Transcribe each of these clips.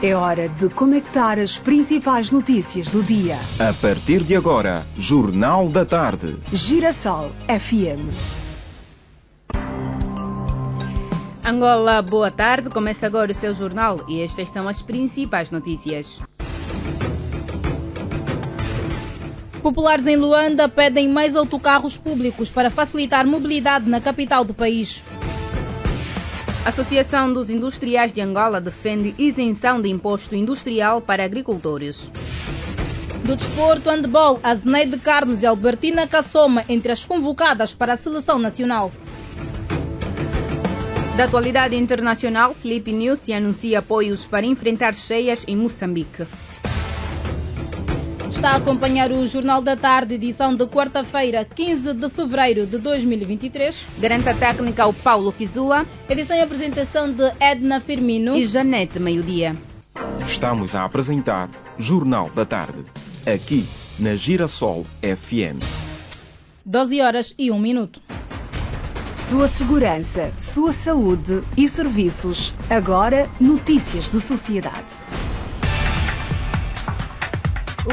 É hora de conectar as principais notícias do dia. A partir de agora, Jornal da Tarde. Girassol FM. Angola, boa tarde. Começa agora o seu jornal e estas são as principais notícias. Populares em Luanda pedem mais autocarros públicos para facilitar mobilidade na capital do país. A Associação dos Industriais de Angola defende isenção de imposto industrial para agricultores. Do desporto, handball, Azeneide Carlos e Albertina Cassoma entre as convocadas para a seleção nacional. Da atualidade internacional, Filipe Nyusi anuncia apoios para enfrentar cheias em Moçambique. Está a acompanhar o Jornal da Tarde, edição de quarta-feira, 15 de fevereiro de 2023. Garanta técnica ao Paulo Kizua. Edição e apresentação de Edna Firmino e Janete Meio-Dia. Estamos a apresentar Jornal da Tarde, aqui na Girassol FM. 12h01. Sua segurança, sua saúde e serviços. Agora, notícias de sociedade.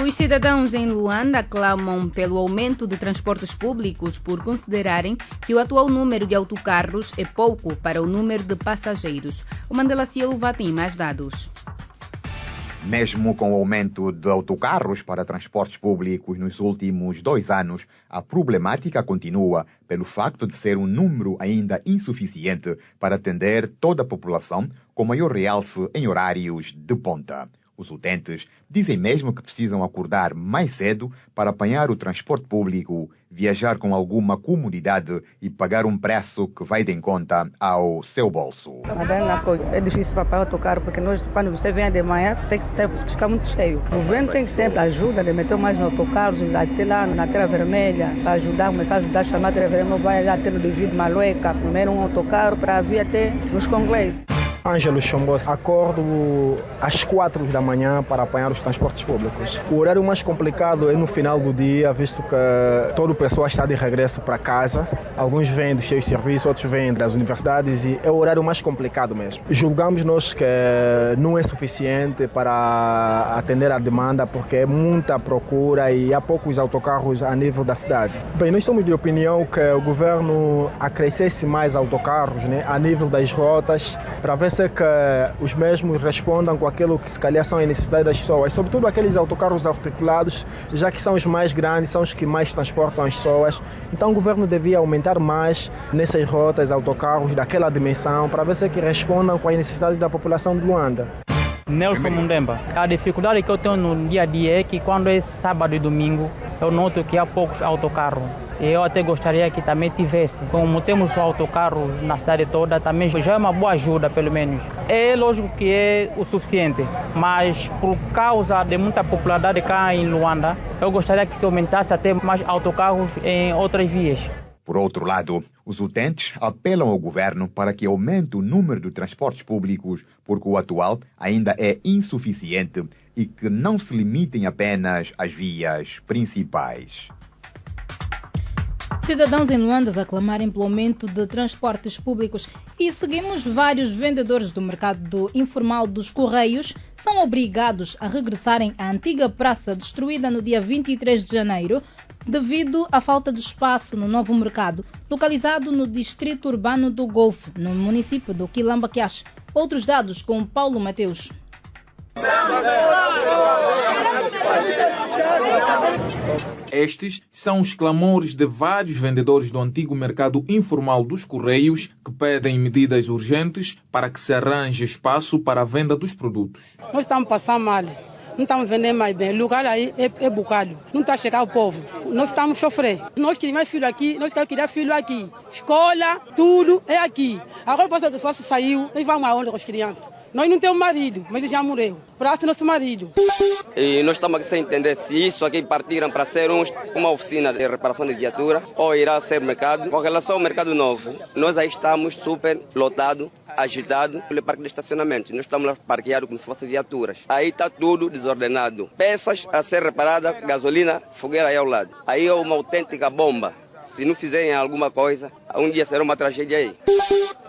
Os cidadãos em Luanda clamam pelo aumento de transportes públicos por considerarem que o atual número de autocarros é pouco para o número de passageiros. O Mandela Silva tem mais dados. Mesmo com o aumento de autocarros para transportes públicos nos últimos 2 anos, a problemática continua pelo facto de ser um número ainda insuficiente para atender toda a população, com maior realce em horários de ponta. Os utentes dizem mesmo que precisam acordar mais cedo para apanhar o transporte público, viajar com alguma comodidade e pagar um preço que vai de conta ao seu bolso. É difícil para pagar o autocarro, porque nós, quando você vem de manhã, tem que ficar muito cheio. O governo tem que ter ajuda de meter mais no autocarros, até lá na Terra Vermelha, para ajudar, começar a ajudar a chamar a Terra Vermelha, vai lá ter o devido Malueca, primeiro um autocarro para vir até nos congressos. Ângelo Chombos, acordo às 4 da manhã para apanhar os transportes públicos. O horário mais complicado é no final do dia, visto que todo o pessoal está de regresso para casa. Alguns vêm dos seus serviços, outros vêm das universidades e é o horário mais complicado mesmo. Julgamos nós que não é suficiente para atender a demanda, porque é muita procura e há poucos autocarros a nível da cidade. Bem, nós somos de opinião que o governo acrescesse mais autocarros, a nível das rotas, para ver se que os mesmos respondam com aquilo que se calhar são as necessidades das pessoas, sobretudo aqueles autocarros articulados, já que são os mais grandes, são os que mais transportam as pessoas. Então o governo devia aumentar mais nessas rotas, autocarros daquela dimensão, para ver se que respondam com as necessidades da população de Luanda. Nelson Mundemba. A dificuldade que eu tenho no dia a dia é que quando é sábado e domingo, eu noto que há poucos autocarros. Eu até gostaria que também tivesse. Como temos autocarro na cidade toda, também já é uma boa ajuda, pelo menos. É lógico que é o suficiente, mas por causa de muita popularidade cá em Luanda, eu gostaria que se aumentasse até mais autocarros em outras vias. Por outro lado, os utentes apelam ao governo para que aumente o número de transportes públicos, porque o atual ainda é insuficiente e que não se limitem apenas às vias principais. Cidadãos em Luanda a clamarem pelo aumento de transportes públicos e seguimos vários vendedores do mercado informal dos Correios são obrigados a regressarem à antiga praça destruída no dia 23 de janeiro devido à falta de espaço no novo mercado, localizado no distrito urbano do Golfo, no município do Quilamba-Quiache. Outros dados com Paulo Mateus. Estes são os clamores de vários vendedores do antigo mercado informal dos Correios que pedem medidas urgentes para que se arranje espaço para a venda dos produtos. Nós estamos passando mal, não estamos vendendo mais bem. O lugar aí é bocado, não está chegando o povo. Nós estamos sofrendo. Nós queremos mais filho aqui, nós queremos criar filho aqui. Escola, tudo é aqui. Agora a possa saiu, nós vamos aonde com as crianças? Nós não temos marido, mas ele já morreu. Praça nosso marido. E nós estamos aqui sem entender se isso aqui partiram para ser uma oficina de reparação de viatura ou irá ser mercado. Com relação ao mercado novo, nós aí estamos super lotados, agitados pelo parque de estacionamento. Nós estamos lá parqueados como se fossem viaturas. Aí está tudo desordenado. Peças a ser reparadas, gasolina, fogueira aí ao lado. Aí é uma autêntica bomba. Se não fizerem alguma coisa, um dia será uma tragédia aí.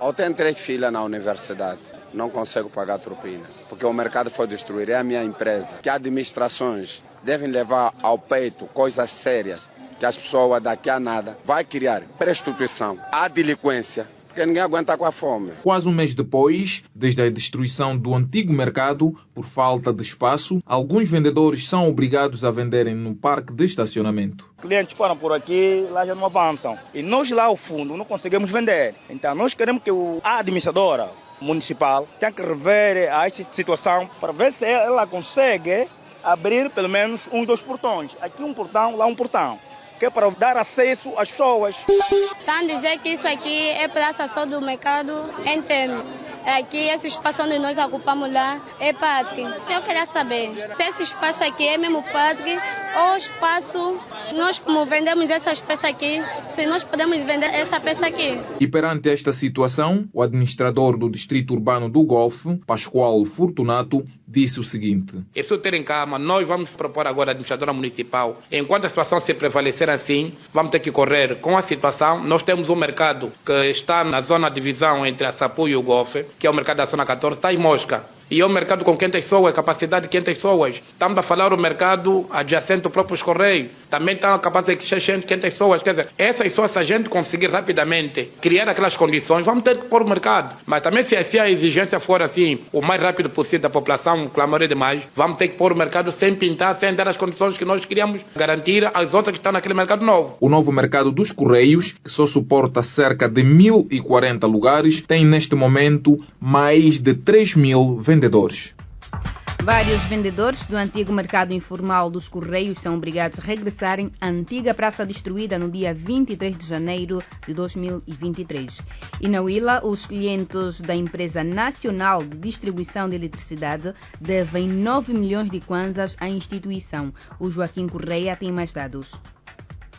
Eu tenho 3 filhas na universidade. não consigo pagar propina, porque o mercado foi destruído, é a minha empresa. Que administrações devem levar ao peito coisas sérias, que as pessoas daqui a nada vai criar prostituição, a delinquência, porque ninguém aguenta com a fome. Quase um mês depois, desde a destruição do antigo mercado, por falta de espaço, alguns vendedores são obrigados a venderem no parque de estacionamento. Clientes param por aqui, lá já não avançam. E nós lá ao fundo não conseguimos vender. Então nós queremos que a administradora municipal tenha que rever a essa situação para ver se ela consegue abrir pelo menos 2 portões. Aqui um portão, lá um portão. Que é para dar acesso às pessoas. Estão a dizer que isso aqui é praça só do mercado interno. Aqui, esse espaço onde nós ocupamos lá é parque. Eu queria saber se esse espaço aqui é mesmo parque ou espaço, nós como vendemos essas peças aqui, se nós podemos vender essa peça aqui. E perante esta situação, o administrador do Distrito Urbano do Golfe, Pascoal Fortunato, disse o seguinte: é preciso ter em calma, nós vamos propor agora à administradora municipal, enquanto a situação se prevalecer assim, vamos ter que correr com a situação. Nós temos um mercado que está na zona de divisão entre a Sapu e o Golfe, que é o mercado da zona 14, está em Mosca. E é um mercado com 500 pessoas, capacidade de 500 pessoas. Estamos a falar do mercado adjacente ao próprio Correio. Também está a capacidade de 600, 500 pessoas. Quer dizer, essas pessoas, se a gente conseguir rapidamente criar aquelas condições, vamos ter que pôr o mercado. Mas também se a exigência for assim, o mais rápido possível da população, clamor demais, vamos ter que pôr o mercado sem pintar, sem dar as condições que nós queríamos garantir às outras que estão naquele mercado novo. O novo mercado dos Correios, que só suporta cerca de 1.040 lugares, tem neste momento mais de 3.000 vendedores. Vários vendedores do antigo mercado informal dos Correios são obrigados a regressarem à antiga praça destruída no dia 23 de janeiro de 2023. E na Huila, os clientes da Empresa Nacional de Distribuição de Eletricidade devem 9 milhões de kwanzas à instituição. O Joaquim Correia tem mais dados.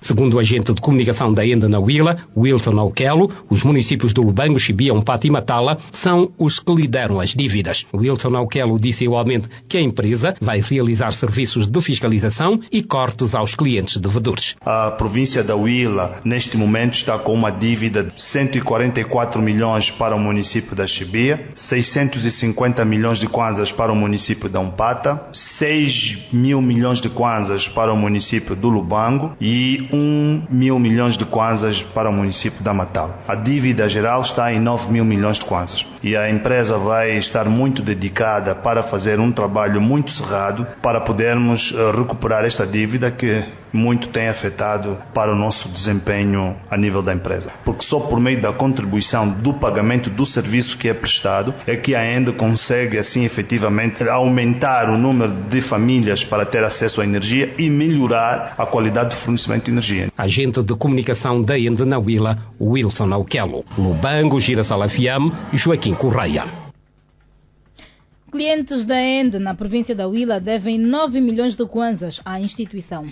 Segundo o agente de comunicação da ENDE na Huila, Wilson Alquelo, os municípios do Lubango, Chibia, Umpata e Matala são os que lideram as dívidas. Wilson Alquelo disse igualmente que a empresa vai realizar serviços de fiscalização e cortes aos clientes devedores. A província da Huila, neste momento, está com uma dívida de 144 milhões para o município da Chibia, 650 milhões de kwanzas para o município da Umpata, 6 mil milhões de kwanzas para o município do Lubango e 1.000 milhões de kwanzas para o município da Matala. A dívida geral está em 9 mil milhões de kwanzas. E a empresa vai estar muito dedicada para fazer um trabalho muito cerrado para podermos recuperar esta dívida que muito tem afetado para o nosso desempenho a nível da empresa. Porque só por meio da contribuição do pagamento do serviço que é prestado é que a ENDE consegue assim efetivamente aumentar o número de famílias para ter acesso à energia e melhorar a qualidade de fornecimento de energia. Agente de comunicação da ENDE na Huila, Wilson Alquelo. Lubango, Girassol FM, Joaquim Correia. Clientes da ENDE na província da Huila devem 9 milhões de kwanzas à instituição.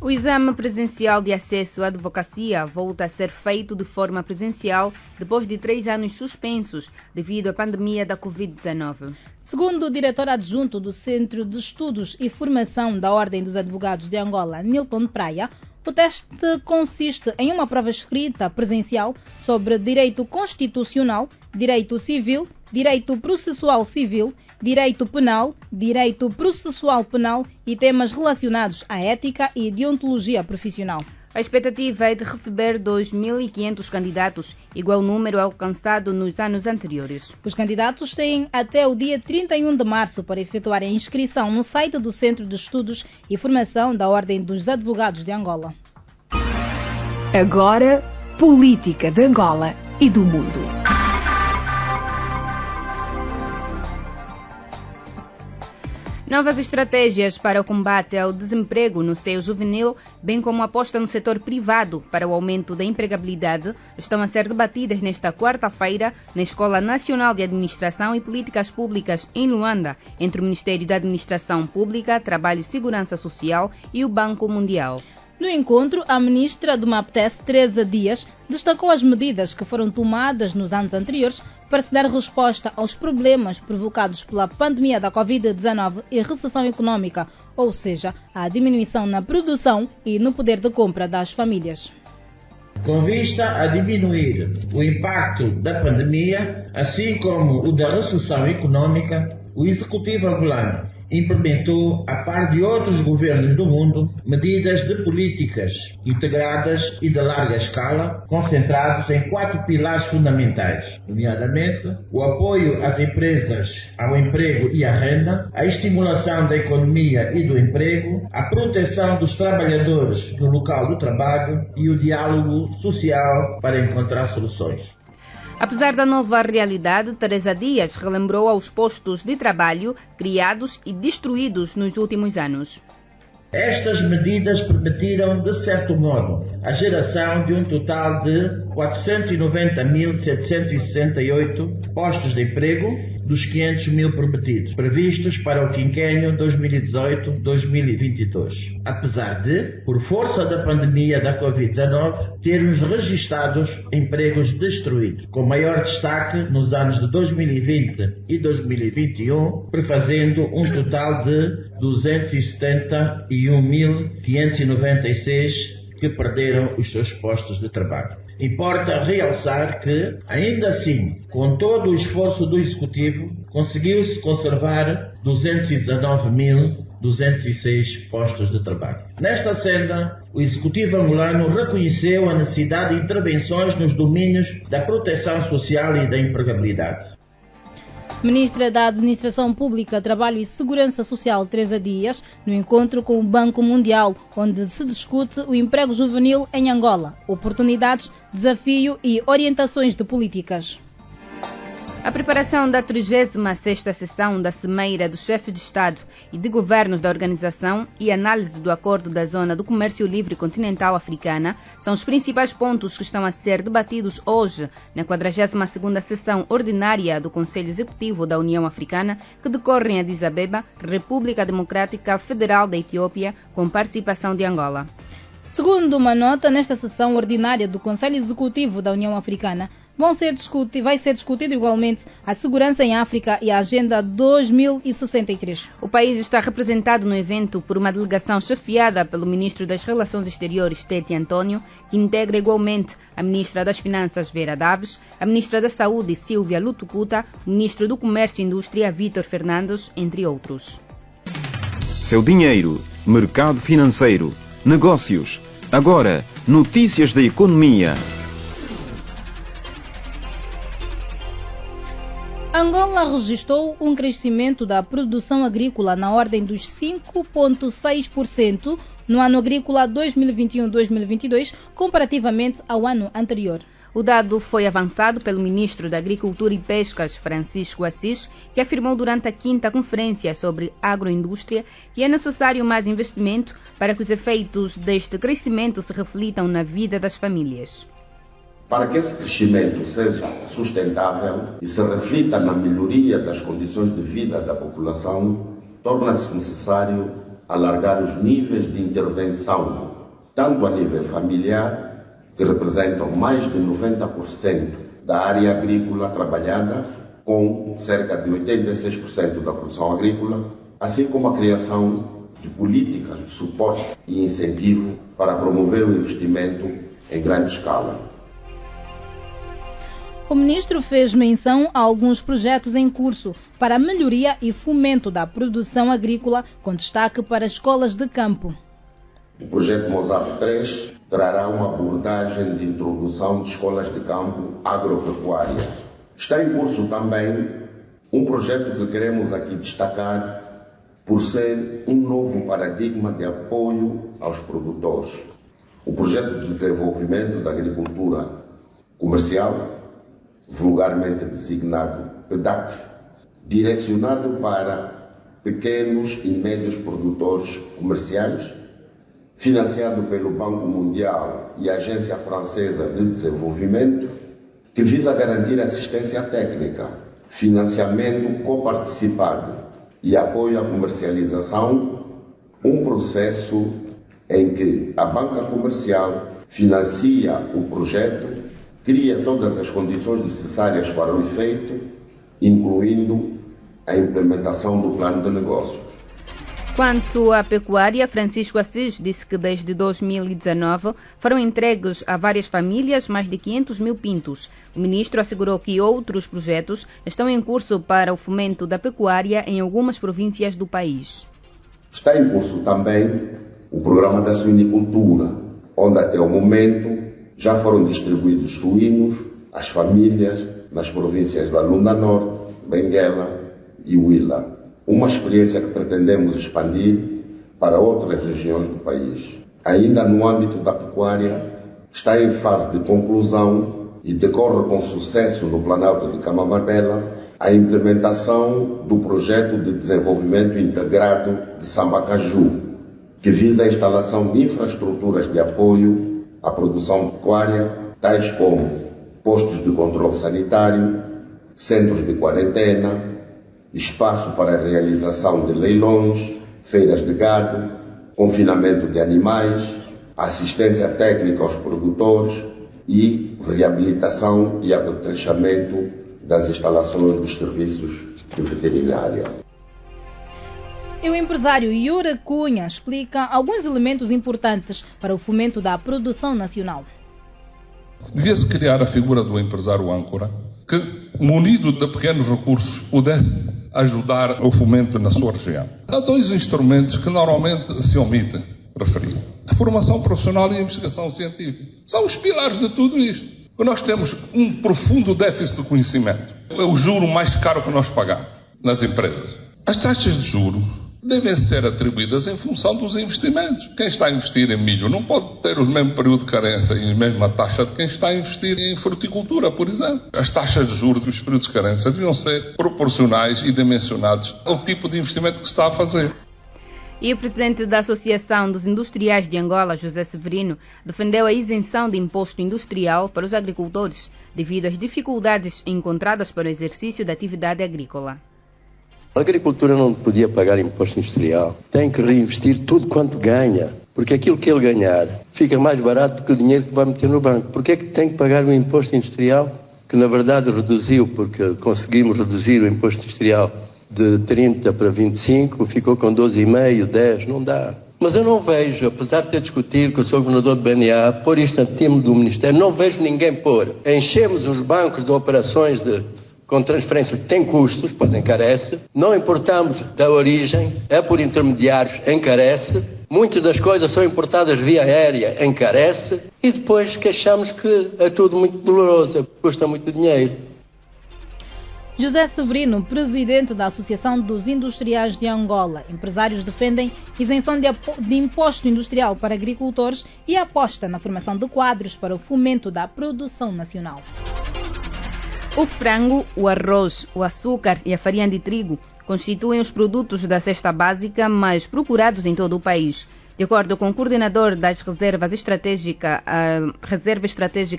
O exame presencial de acesso à advocacia volta a ser feito de forma presencial depois de 3 anos suspensos devido à pandemia da Covid-19. Segundo o diretor adjunto do Centro de Estudos e Formação da Ordem dos Advogados de Angola, Nilton Praia, o teste consiste em uma prova escrita presencial sobre direito constitucional, direito civil, direito processual civil, direito penal, direito processual penal e temas relacionados à ética e deontologia profissional. A expectativa é de receber 2.500 candidatos, igual número alcançado nos anos anteriores. Os candidatos têm até o dia 31 de março para efetuar a inscrição no site do Centro de Estudos e Formação da Ordem dos Advogados de Angola. Agora, política de Angola e do mundo. Novas estratégias para o combate ao desemprego no seio juvenil, bem como aposta no setor privado para o aumento da empregabilidade, estão a ser debatidas nesta quarta-feira na Escola Nacional de Administração e Políticas Públicas em Luanda, entre o Ministério da Administração Pública, Trabalho e Segurança Social e o Banco Mundial. No encontro, a ministra do MAPTES, Teresa Dias, destacou as medidas que foram tomadas nos anos anteriores para se dar resposta aos problemas provocados pela pandemia da Covid-19 e recessão econômica, ou seja, a diminuição na produção e no poder de compra das famílias. Com vista a diminuir o impacto da pandemia, assim como o da recessão econômica, o executivo angolano implementou, a par de outros governos do mundo, medidas de políticas integradas e de larga escala, concentrados em 4 pilares fundamentais, nomeadamente o apoio às empresas, ao emprego e à renda, a estimulação da economia e do emprego, a proteção dos trabalhadores no local do trabalho e o diálogo social para encontrar soluções. Apesar da nova realidade, Teresa Dias relembrou aos postos de trabalho criados e destruídos nos últimos anos. Estas medidas permitiram, de certo modo, a geração de um total de 490.768 postos de emprego dos 500.000 prometidos, previstos para o quinquênio 2018-2022. Apesar de, por força da pandemia da Covid-19, termos registados empregos destruídos, com maior destaque nos anos de 2020 e 2021, prefazendo um total de 271.596 que perderam os seus postos de trabalho. Importa realçar que, ainda assim, com todo o esforço do Executivo, conseguiu-se conservar 219.206 postos de trabalho. Nesta senda, o Executivo angolano reconheceu a necessidade de intervenções nos domínios da proteção social e da empregabilidade. Ministra da Administração Pública, Trabalho e Segurança Social, Teresa Dias, no encontro com o Banco Mundial, onde se discute o emprego juvenil em Angola, oportunidades, desafio e orientações de políticas. A preparação da 36ª sessão da Cimeira dos Chefes de Estado e de Governos da Organização e análise do Acordo da Zona do Comércio Livre Continental Africana são os principais pontos que estão a ser debatidos hoje na 42ª sessão ordinária do Conselho Executivo da União Africana, que decorre em Addis Abeba, República Democrática Federal da Etiópia, com participação de Angola. Segundo uma nota, nesta sessão ordinária do Conselho Executivo da União Africana, vai ser discutido igualmente a segurança em África e a Agenda 2063. O país está representado no evento por uma delegação chefiada pelo Ministro das Relações Exteriores, Tete António, que integra igualmente a Ministra das Finanças, Vera Daves, a Ministra da Saúde, Silvia Lutucuta, o Ministro do Comércio e Indústria, Vítor Fernandes, entre outros. Seu dinheiro, mercado financeiro, negócios. Agora, notícias da economia. Angola registrou um crescimento da produção agrícola na ordem dos 5,6% no ano agrícola 2021-2022, comparativamente ao ano anterior. O dado foi avançado pelo Ministro da Agricultura e Pescas, Francisco Assis, que afirmou durante a 5ª Conferência sobre Agroindústria que é necessário mais investimento para que os efeitos deste crescimento se reflitam na vida das famílias. Para que esse crescimento seja sustentável e se reflita na melhoria das condições de vida da população, torna-se necessário alargar os níveis de intervenção, tanto a nível familiar, que representam mais de 90% da área agrícola trabalhada, com cerca de 86% da produção agrícola, assim como a criação de políticas de suporte e incentivo para promover o investimento em grande escala. O ministro fez menção a alguns projetos em curso para a melhoria e fomento da produção agrícola, com destaque para escolas de campo. O projeto Mosap 3 trará uma abordagem de introdução de escolas de campo agropecuárias. Está em curso também um projeto que queremos aqui destacar por ser um novo paradigma de apoio aos produtores. O projeto de desenvolvimento da agricultura comercial, vulgarmente designado PEDAC, direcionado para pequenos e médios produtores comerciais, financiado pelo Banco Mundial e a Agência Francesa de Desenvolvimento, que visa garantir assistência técnica, financiamento coparticipado e apoio à comercialização, um processo em que a banca comercial financia o projeto, cria todas as condições necessárias para o efeito, incluindo a implementação do plano de negócios. Quanto à pecuária, Francisco Assis disse que desde 2019 foram entregues a várias famílias mais de 500 mil pintos. O ministro assegurou que outros projetos estão em curso para o fomento da pecuária em algumas províncias do país. Está em curso também o programa da suinicultura, onde até o momento já foram distribuídos suínos às famílias nas províncias da Lunda Norte, Benguela e Huila. Uma experiência que pretendemos expandir para outras regiões do país. Ainda no âmbito da pecuária, está em fase de conclusão e decorre com sucesso no Planalto de Camamabela a implementação do projeto de desenvolvimento integrado de Sambacaju, que visa a instalação de infraestruturas de apoio à produção pecuária, tais como postos de controle sanitário, centros de quarentena, espaço para a realização de leilões, feiras de gado, confinamento de animais, assistência técnica aos produtores e reabilitação e apetrechamento das instalações dos serviços de veterinária. E o empresário Yura Cunha explica alguns elementos importantes para o fomento da produção nacional. Devia-se criar a figura do empresário âncora, que, munido de pequenos recursos, pudesse ajudar o fomento na sua região. Há dois instrumentos que normalmente se omitem referir: a formação profissional e a investigação científica. São os pilares de tudo isto. Nós temos um profundo déficit de conhecimento. É o juro mais caro que nós pagamos nas empresas. As taxas de juro devem ser atribuídas em função dos investimentos. Quem está a investir em milho não pode ter o mesmo período de carência e a mesma taxa de quem está a investir em fruticultura, por exemplo. As taxas de juros dos períodos de carência deviam ser proporcionais e dimensionados ao tipo de investimento que se está a fazer. E o presidente da Associação dos Industriais de Angola, José Severino, defendeu a isenção de imposto industrial para os agricultores, devido às dificuldades encontradas para o exercício da atividade agrícola. A agricultura não podia pagar imposto industrial. Tem que reinvestir tudo quanto ganha, porque aquilo que ele ganhar fica mais barato do que o dinheiro que vai meter no banco. Por que é que tem que pagar o imposto industrial, que na verdade reduziu, porque conseguimos reduzir o imposto industrial de 30 para 25, ficou com 12,5, 10, não dá. Mas eu não vejo, apesar de ter discutido com o Sr. Governador de BNA, pôr isto a time do Ministério, não vejo ninguém pôr. Enchemos os bancos de operações com transferência que tem custos, pois encarece. Não importamos da origem, é por intermediários, encarece. Muitas das coisas são importadas via aérea, encarece. E depois queixamos que é tudo muito doloroso, custa muito dinheiro. José Severino, presidente da Associação dos Industriais de Angola. Empresários defendem isenção de imposto industrial para agricultores e aposta na formação de quadros para o fomento da produção nacional. O frango, o arroz, o açúcar e a farinha de trigo constituem os produtos da cesta básica mais procurados em todo o país. De acordo com o coordenador das Reserva Estratégica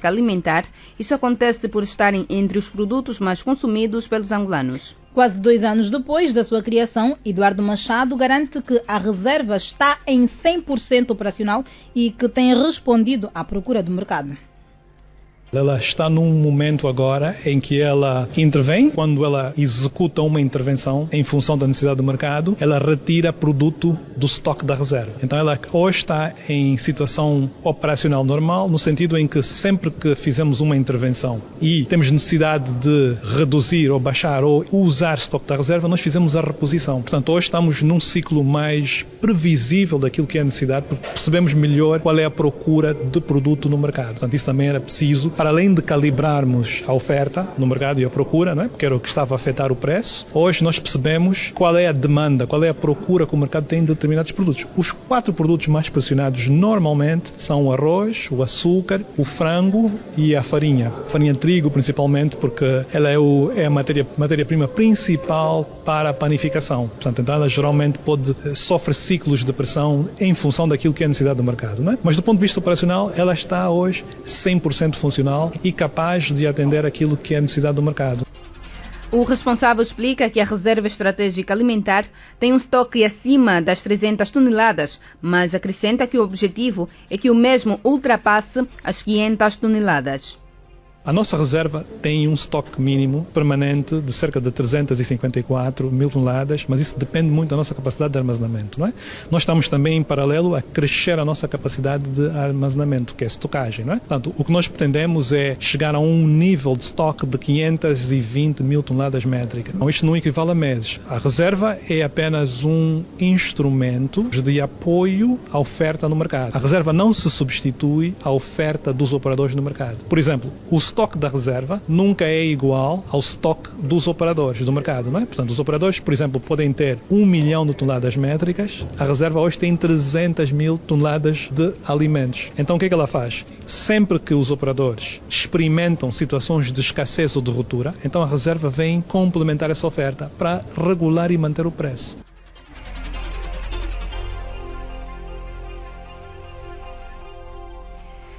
Alimentar, isso acontece por estarem entre os produtos mais consumidos pelos angolanos. Quase 2 anos depois da sua criação, Eduardo Machado garante que a reserva está em 100% operacional e que tem respondido à procura do mercado. Ela está num momento agora em que ela intervém. Quando ela executa uma intervenção em função da necessidade do mercado, ela retira produto do estoque da reserva. Então ela hoje está em situação operacional normal, no sentido em que sempre que fizemos uma intervenção e temos necessidade de reduzir ou baixar ou usar estoque da reserva, nós fizemos a reposição. Portanto, hoje estamos num ciclo mais previsível daquilo que é a necessidade, porque percebemos melhor qual é a procura de produto no mercado. Portanto, isso também era preciso, para além de calibrarmos a oferta no mercado e a procura, não é? Porque era o que estava a afetar o preço, hoje nós percebemos qual é a demanda, qual é a procura que o mercado tem de determinados produtos. Os 4 produtos mais pressionados normalmente são o arroz, o açúcar, o frango e a farinha. Farinha de trigo principalmente, porque ela é a matéria-prima principal para a panificação. Portanto, então ela geralmente sofre ciclos de pressão em função daquilo que é a necessidade do mercado, não é? Mas do ponto de vista operacional, ela está hoje 100% funcional e capaz de atender aquilo que é a necessidade do mercado. O responsável explica que a Reserva Estratégica Alimentar tem um estoque acima das 300 toneladas, mas acrescenta que o objetivo é que o mesmo ultrapasse as 500 toneladas. A nossa reserva tem um estoque mínimo permanente de cerca de 354 mil toneladas, mas isso depende muito da nossa capacidade de armazenamento, não é? Nós estamos também, em paralelo, a crescer a nossa capacidade de armazenamento, que é a estocagem, não é? Portanto, o que nós pretendemos é chegar a um nível de estoque de 520 mil toneladas métricas. Então, isto não equivale a meses. A reserva é apenas um instrumento de apoio à oferta no mercado. A reserva não se substitui à oferta dos operadores no mercado. Por exemplo, o estoque da reserva nunca é igual ao estoque dos operadores do mercado, não é? Portanto, os operadores, por exemplo, podem ter 1 milhão de toneladas métricas, a reserva hoje tem 300 mil toneladas de alimentos. Então, o que é que ela faz? Sempre que os operadores experimentam situações de escassez ou de ruptura, então a reserva vem complementar essa oferta para regular e manter o preço.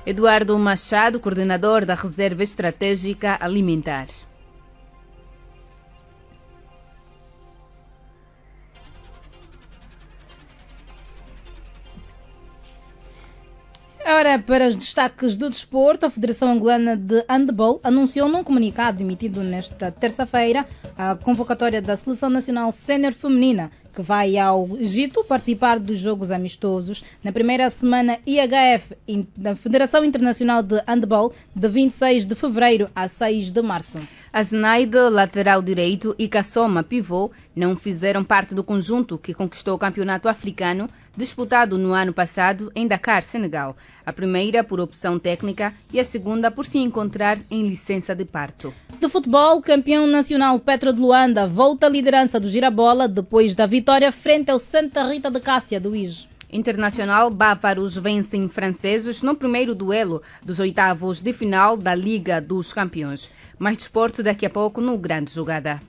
Eduardo Machado, coordenador da Reserva Estratégica Alimentar. Ora, para os destaques do desporto, a Federação Angolana de Handball anunciou num comunicado emitido nesta terça-feira a convocatória da Seleção Nacional Sénior Feminina, que vai ao Egito participar dos Jogos Amistosos na primeira semana IHF da Federação Internacional de Handball, de 26 de fevereiro a 6 de março. A Zenaide, lateral direito, e Kassoma, pivô, não fizeram parte do conjunto que conquistou o campeonato africano disputado no ano passado em Dakar, Senegal. A primeira por opção técnica e a segunda por se encontrar em licença de parto. Do futebol, campeão nacional Petro de Luanda volta à liderança do Girabola depois da vitória frente ao Santa Rita de Cássia do IJ. Internacional, bávaros vencem franceses no primeiro duelo dos oitavos de final da Liga dos Campeões. Mais desporto daqui a pouco no Grande Jogada.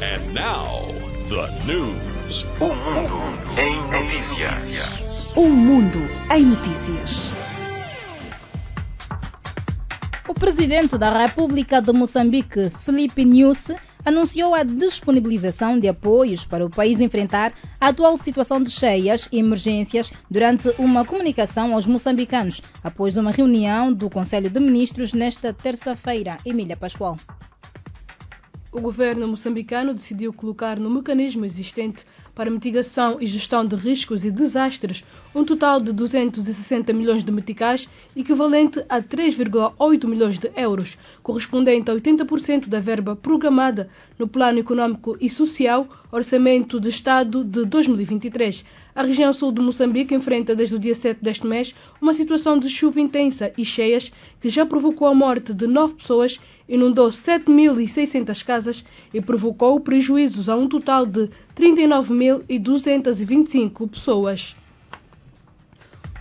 And now, the news. O mundo em notícias. Um mundo em notícias. O presidente da República de Moçambique, Filipe Nyusi, anunciou a disponibilização de apoios para o país enfrentar a atual situação de cheias e emergências durante uma comunicação aos moçambicanos, após uma reunião do Conselho de Ministros nesta terça-feira. Emília Pascoal. O governo moçambicano decidiu colocar no mecanismo existente para mitigação e gestão de riscos e desastres um total de 260 milhões de meticais, equivalente a 3,8 milhões de euros, correspondente a 80% da verba programada no Plano Econômico e Social, Orçamento de Estado de 2023. A região sul de Moçambique enfrenta desde o dia 7 deste mês uma situação de chuva intensa e cheias que já provocou a morte de 9 pessoas, inundou 7.600 casas e provocou prejuízos a um total de 39.225 pessoas.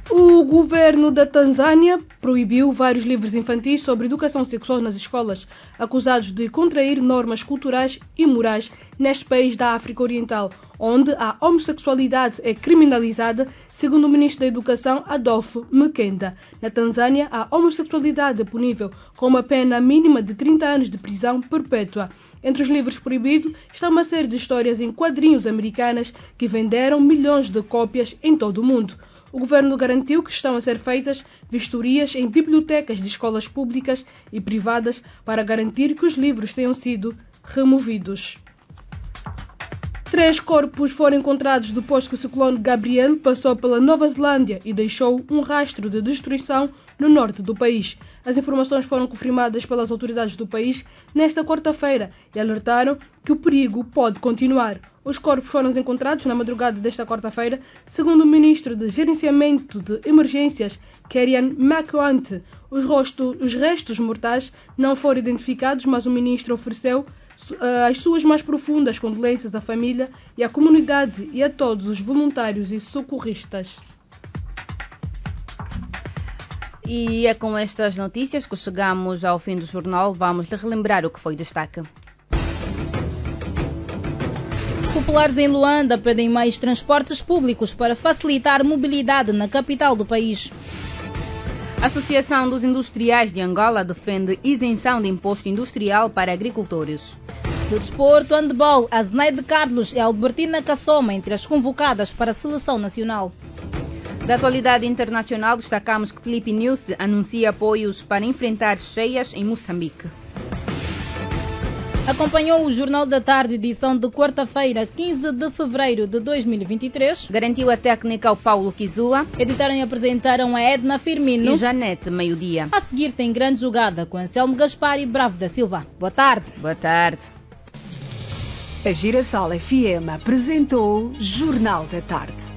O governo da Tanzânia proibiu vários livros infantis sobre educação sexual nas escolas, acusados de contrair normas culturais e morais neste país da África Oriental, onde a homossexualidade é criminalizada, segundo o ministro da Educação, Adolfo Mkenda. Na Tanzânia, a homossexualidade é punível com uma pena mínima de 30 anos de prisão perpétua. Entre os livros proibidos está uma série de histórias em quadrinhos americanas que venderam milhões de cópias em todo o mundo. O governo garantiu que estão a ser feitas vistorias em bibliotecas de escolas públicas e privadas para garantir que os livros tenham sido removidos. 3 corpos foram encontrados depois que o ciclone Gabriel passou pela Nova Zelândia e deixou um rastro de destruição no norte do país. As informações foram confirmadas pelas autoridades do país nesta quarta-feira e alertaram que o perigo pode continuar. Os corpos foram encontrados na madrugada desta quarta-feira, segundo o ministro de Gerenciamento de Emergências, Kerian McWant. Os restos mortais não foram identificados, mas o ministro ofereceu as suas mais profundas condolências à família e à comunidade e a todos os voluntários e socorristas. E é com estas notícias que chegamos ao fim do jornal. Vamos relembrar o que foi destaque. Populares em Luanda pedem mais transportes públicos para facilitar a mobilidade na capital do país. A Associação dos Industriais de Angola defende isenção de imposto industrial para agricultores. Do desporto, handball, a Zenaide Carlos e a Albertina Kassoma entre as convocadas para a seleção nacional. Da atualidade internacional, destacamos que Filipe Nyusi anuncia apoios para enfrentar cheias em Moçambique. Acompanhou o Jornal da Tarde, edição de quarta-feira, 15 de fevereiro de 2023. Garantiu a técnica ao Paulo Kizua. Editaram e apresentaram a Edna Firmino e Janete Meio-Dia. A seguir tem grande jogada com Anselmo Gaspar e Bravo da Silva. Boa tarde. Boa tarde. A Girassol FM apresentou Jornal da Tarde.